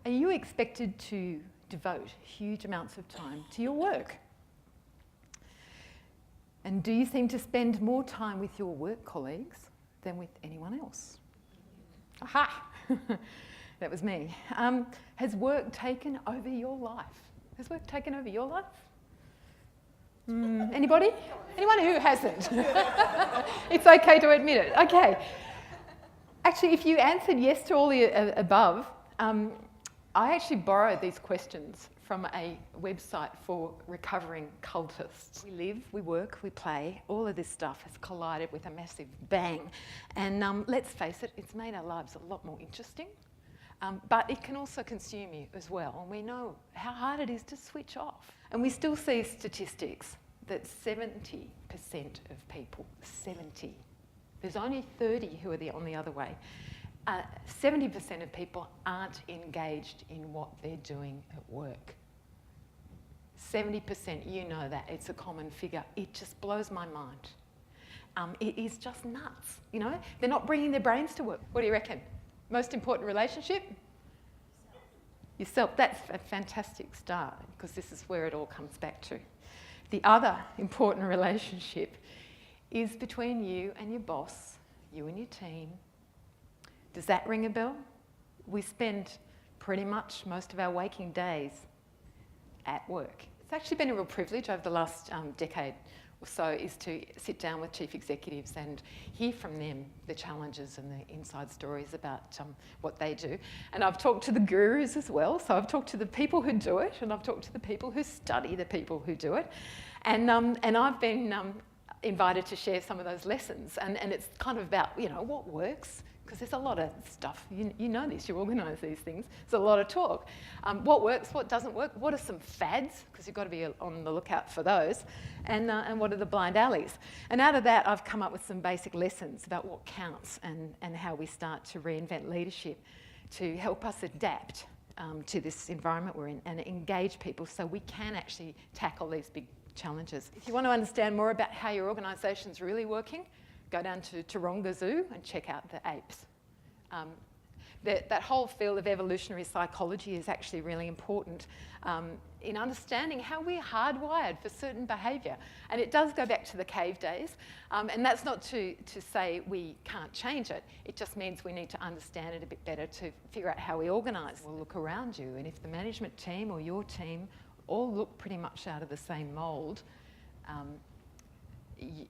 Are you expected to devote huge amounts of time to your work? And do you seem to spend more time with your work colleagues than with anyone else? Aha! That was me. Has work taken over your life? Has work taken over your life? Anybody? Anyone who hasn't? It's okay to admit it. Okay. Actually, if you answered yes to all the above, I actually borrowed these questions from a website for recovering cultists. We live, we work, we play. All of this stuff has collided with a massive bang. And let's face it, it's made our lives a lot more interesting. But it can also consume you as well. And we know how hard it is to switch off. And we still see statistics that 70% of people, 70, there's only 30 who are on the other way, 70% of people aren't engaged in what they're doing at work. 70%, you know that, it's a common figure. It just blows my mind. It is just nuts, you know? They're not bringing their brains to work. What do you reckon? Most important relationship? Yourself. That's a fantastic start, because this is where it all comes back to. The other important relationship is between you and your boss, you and your team. Does that ring a bell? We spend pretty much most of our waking days at work. It's actually been a real privilege over the last decade or so is to sit down with chief executives and hear from them the challenges and the inside stories about what they do. And I've talked to the gurus as well. So I've talked to the people who do it, and I've talked to the people who study the people who do it. And I've been invited to share some of those lessons. And it's kind of about, you know, what works, because there's a lot of stuff. You know this, you organise these things. There's a lot of talk. What works, what doesn't work, what are some fads, because you've got to be on the lookout for those, and what are the blind alleys. And out of that, I've come up with some basic lessons about what counts and how we start to reinvent leadership to help us adapt to this environment we're in and engage people so we can actually tackle these big challenges. If you want to understand more about how your organisation's really working, go down to Taronga Zoo and check out the apes. That whole field of evolutionary psychology is actually really important in understanding how we're hardwired for certain behaviour. And it does go back to the cave days. And that's not to say we can't change it. It just means we need to understand it a bit better to figure out how we organise. We'll look around you, and if the management team or your team all look pretty much out of the same mould,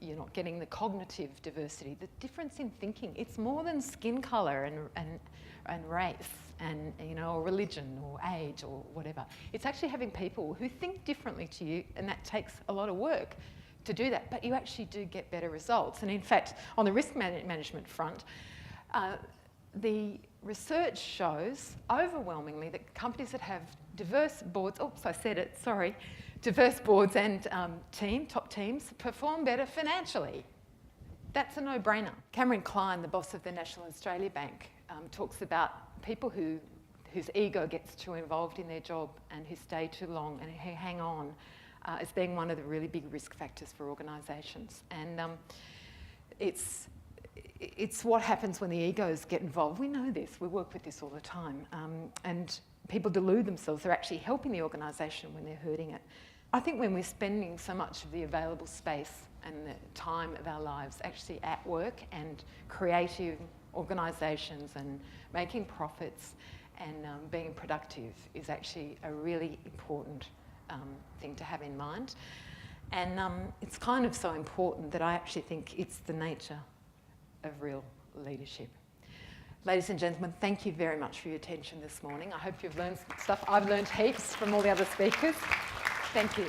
you're not getting the cognitive diversity, the difference in thinking. It's more than skin colour and race and, you know, or religion or age or whatever. It's actually having people who think differently to you, and that takes a lot of work to do that, but you actually do get better results. And in fact, on the risk management front, the research shows overwhelmingly that companies that have diverse boards, oops, I said it, sorry, diverse boards and top teams perform better financially. That's a no-brainer. Cameron Klein, the boss of the National Australia Bank, talks about people whose ego gets too involved in their job and who stay too long and who hang on as being one of the really big risk factors for organisations. And it's what happens when the egos get involved. We know this, we work with this all the time. And people delude themselves they're actually helping the organisation when they're hurting it. I think when we're spending so much of the available space and the time of our lives actually at work and creative organisations and making profits and being productive is actually a really important thing to have in mind. And it's kind of so important that I actually think it's the nature of real leadership. Ladies and gentlemen, thank you very much for your attention this morning. I hope you've learned some stuff. I've learned heaps from all the other speakers. Thank you.